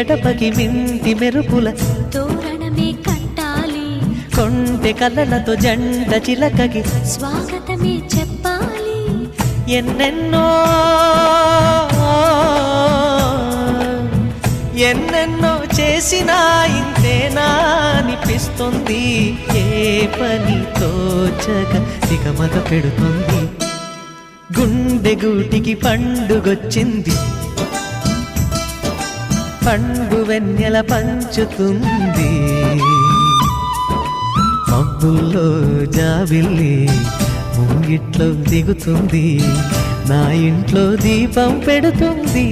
గడపకి మింటి మెరుపుల తోరణమే కట్టాలి, కొంటె కలలతో జంట చిలకకి స్వాగతమే చెప్పాలి. ఎన్నెన్నో ఎన్నెన్నో చేసినా ఇంతేనా అనిపిస్తుంది. ఏ పని తోచక దిగమగ పెడుతుంది. గుండె గూటికి పండుగొచ్చింది, పండు వెన్నెల పంచుతుంది. మబ్బుల్లో జాబిల్లి ముంగిట్లో దిగుతుంది, నా ఇంట్లో దీపం పెడుతుంది.